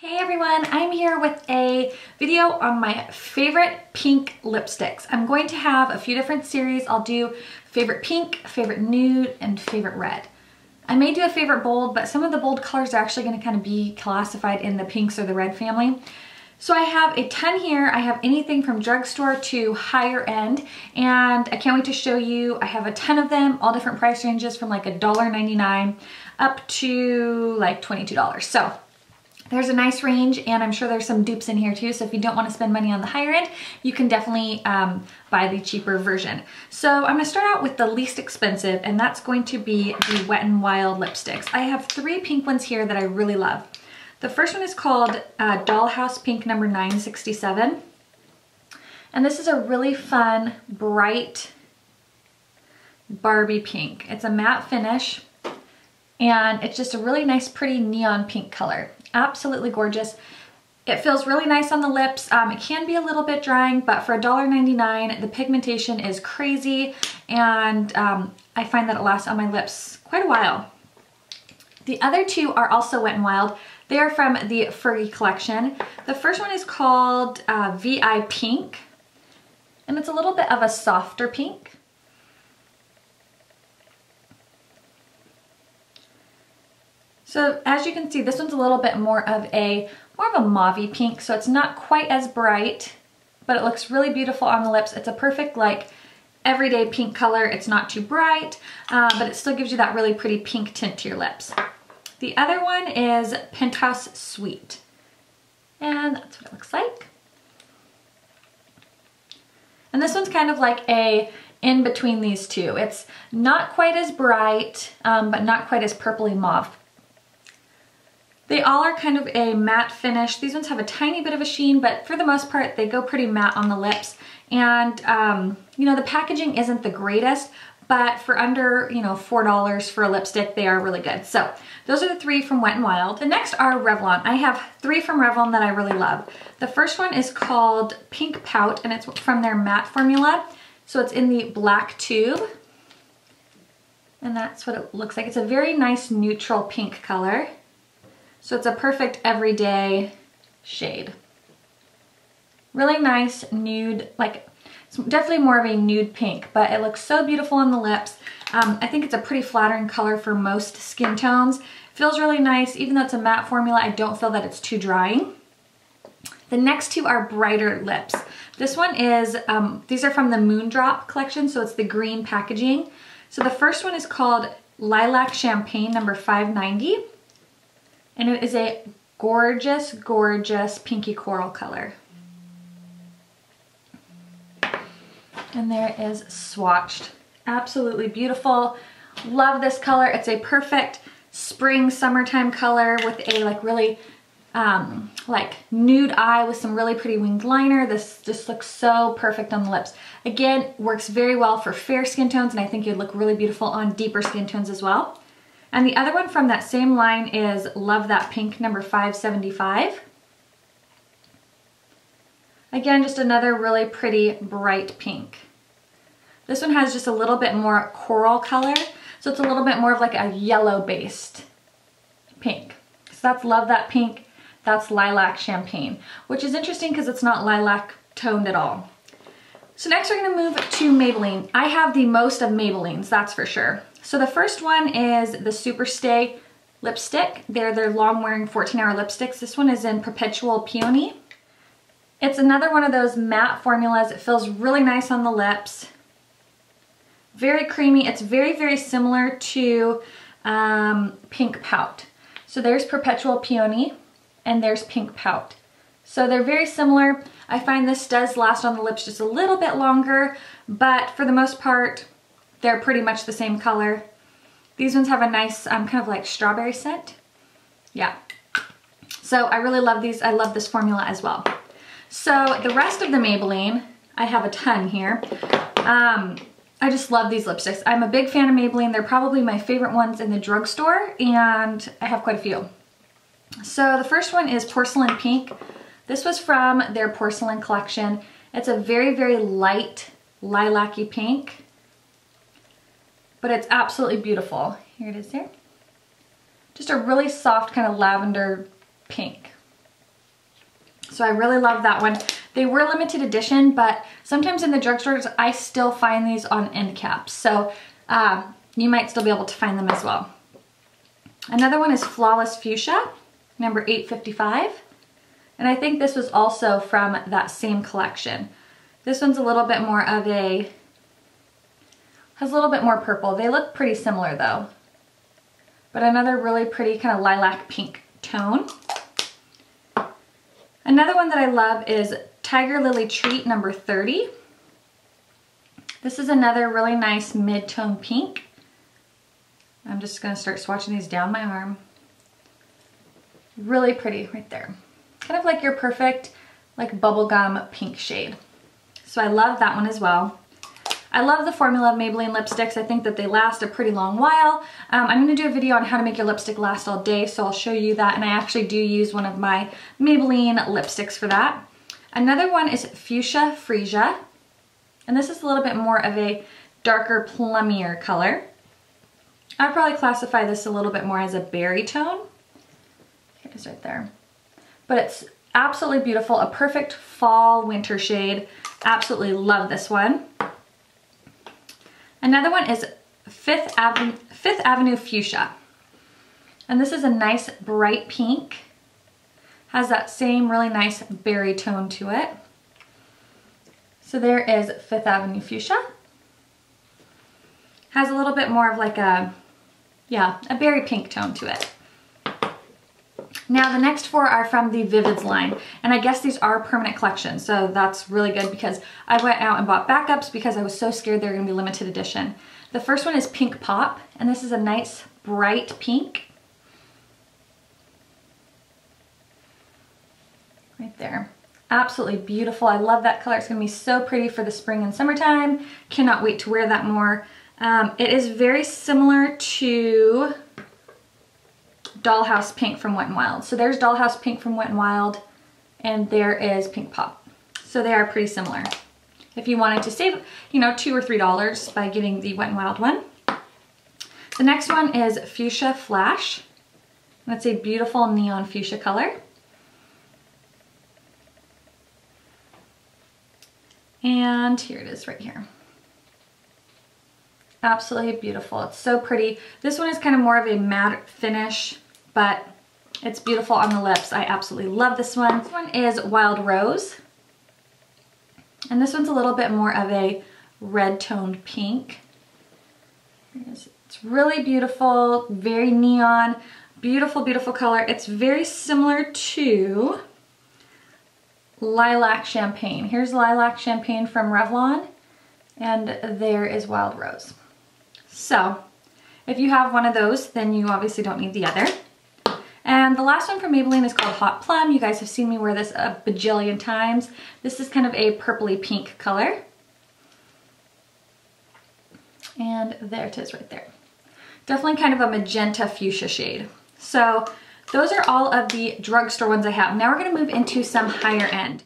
Hey everyone, I'm here with a video on my favorite pink lipsticks. I'm going to have a few different series. I'll do favorite pink, favorite nude, and favorite red. I may do a favorite bold, but some of the bold colors are actually going to kind of be classified in the pinks or the red family. So I have a ton here. I have anything from drugstore to higher end, and I can't wait to show you. I have a ton of them, all different price ranges from like $1.99 up to like $22. So there's a nice range, and I'm sure there's some dupes in here too, so if you don't want to spend money on the higher end, you can definitely buy the cheaper version. So I'm going to start out with the least expensive, and that's going to be the Wet n Wild lipsticks. I have three pink ones here that I really love. The first one is called Dollhouse Pink number 967, and this is a really fun, bright Barbie pink. It's a matte finish, and it's just a really nice, pretty neon pink color. Absolutely gorgeous. It feels really nice on the lips. It can be a little bit drying, but for $1.99, the pigmentation is crazy, and I find that it lasts on my lips quite a while. The other two are also Wet n Wild. They are from the Fergie collection. The first one is called VI Pink, and it's a little bit of a softer pink. So as you can see, this one's a little bit more of a mauve-y pink, so it's not quite as bright, but it looks really beautiful on the lips. It's a perfect like everyday pink color. It's not too bright, but it still gives you that really pretty pink tint to your lips. The other one is Penthouse Sweet, and that's what it looks like. And this one's kind of like a in between these two. It's not quite as bright, but not quite as purpley mauve. They all are kind of a matte finish. These ones have a tiny bit of a sheen, but for the most part, they go pretty matte on the lips. And, you know, the packaging isn't the greatest, but for under, you know, $4 for a lipstick, they are really good. So those are the three from Wet n Wild. The next are Revlon. I have three from Revlon that I really love. The first one is called Pink Pout, and it's from their matte formula. So it's in the black tube. And that's what it looks like. It's a very nice neutral pink color. So it's a perfect everyday shade. Really nice nude, like it's definitely more of a nude pink, but it looks so beautiful on the lips. I think it's a pretty flattering color for most skin tones. Feels really nice. Even though it's a matte formula, I don't feel that it's too drying. The next two are brighter lips. This one is, these are from the Moondrop collection, so it's the green packaging. So the first one is called Lilac Champagne number 590. And it is a gorgeous, gorgeous pinky coral color. And there is swatched. Absolutely beautiful. Love this color. It's a perfect spring, summertime color with a like really like nude eye with some really pretty winged liner. This just looks so perfect on the lips. Again, works very well for fair skin tones, and I think it'd look really beautiful on deeper skin tones as well. And the other one from that same line is Love That Pink number 575. Again, just another really pretty bright pink. This one has just a little bit more coral color, so it's a little bit more of like a yellow based pink. So that's Love That Pink, that's Lilac Champagne, which is interesting because it's not lilac toned at all. So next we're gonna move to Maybelline. I have the most of Maybellines, that's for sure. So the first one is the Superstay lipstick. They're their long wearing 14-hour lipsticks. This one is in Perpetual Peony. It's another one of those matte formulas. It feels really nice on the lips. Very creamy. It's very, very similar to Pink Pout. So there's Perpetual Peony and there's Pink Pout. So they're very similar. I find this does last on the lips just a little bit longer, but for the most part, they're pretty much the same color. These ones have a nice kind of like strawberry scent. Yeah. So I really love these. I love this formula as well. So the rest of the Maybelline, I have a ton here. I just love these lipsticks. I'm a big fan of Maybelline. They're probably my favorite ones in the drugstore, and I have quite a few. So the first one is Porcelain Pink. This was from their Porcelain collection. It's a very, very light lilac-y pink, but it's absolutely beautiful. Here it is here. Just a really soft kind of lavender pink. So I really love that one. They were limited edition, but sometimes in the drugstores, I still find these on end caps. So you might still be able to find them as well. Another one is Flawless Fuchsia, number 855. And I think this was also from that same collection. This one's a little bit more of a, has a little bit more purple. They look pretty similar though. But another really pretty kind of lilac pink tone. Another one that I love is Tiger Lily Treat number 30. This is another really nice mid-tone pink. I'm just gonna start swatching these down my arm. Really pretty right there. Kind of like your perfect like bubblegum pink shade. So I love that one as well. I love the formula of Maybelline lipsticks. I think that they last a pretty long while. I'm gonna do a video on how to make your lipstick last all day, so I'll show you that, and I actually do use one of my Maybelline lipsticks for that. Another one is Fuchsia Freesia, and this is a little bit more of a darker plummier color. I'd probably classify this a little bit more as a berry tone. Here it is right there. But it's absolutely beautiful, a perfect fall winter shade. Absolutely love this one. Another one is Fifth Avenue Fuchsia. And this is a nice bright pink. Has that same really nice berry tone to it. So there is Fifth Avenue Fuchsia. Has a little bit more of like a, yeah, a berry pink tone to it. Now the next four are from the Vivids line, and I guess these are permanent collections, so that's really good because I went out and bought backups because I was so scared they were going to be limited edition. The first one is Pink Pop, and this is a nice bright pink. Right there. Absolutely beautiful. I love that color. It's going to be so pretty for the spring and summertime. Cannot wait to wear that more. It is very similar to Dollhouse Pink from Wet n Wild. So there's Dollhouse Pink from Wet n Wild, and there is Pink Pop. So they are pretty similar. If you wanted to save, you know, $2 or $3 by getting the Wet n Wild one. The next one is Fuchsia Flash. That's a beautiful neon fuchsia color. And here it is right here. Absolutely beautiful. It's so pretty. This one is kind of more of a matte finish, but it's beautiful on the lips. I absolutely love this one. This one is Wild Rose. And this one's a little bit more of a red toned pink. It's really beautiful, very neon, beautiful, beautiful color. It's very similar to Lilac Champagne. Here's Lilac Champagne from Revlon, and there is Wild Rose. So if you have one of those, then you obviously don't need the other. And the last one from Maybelline is called Hot Plum. You guys have seen me wear this a bajillion times. This is kind of a purpley pink color. And there it is right there. Definitely kind of a magenta fuchsia shade. So those are all of the drugstore ones I have. Now we're gonna move into some higher end.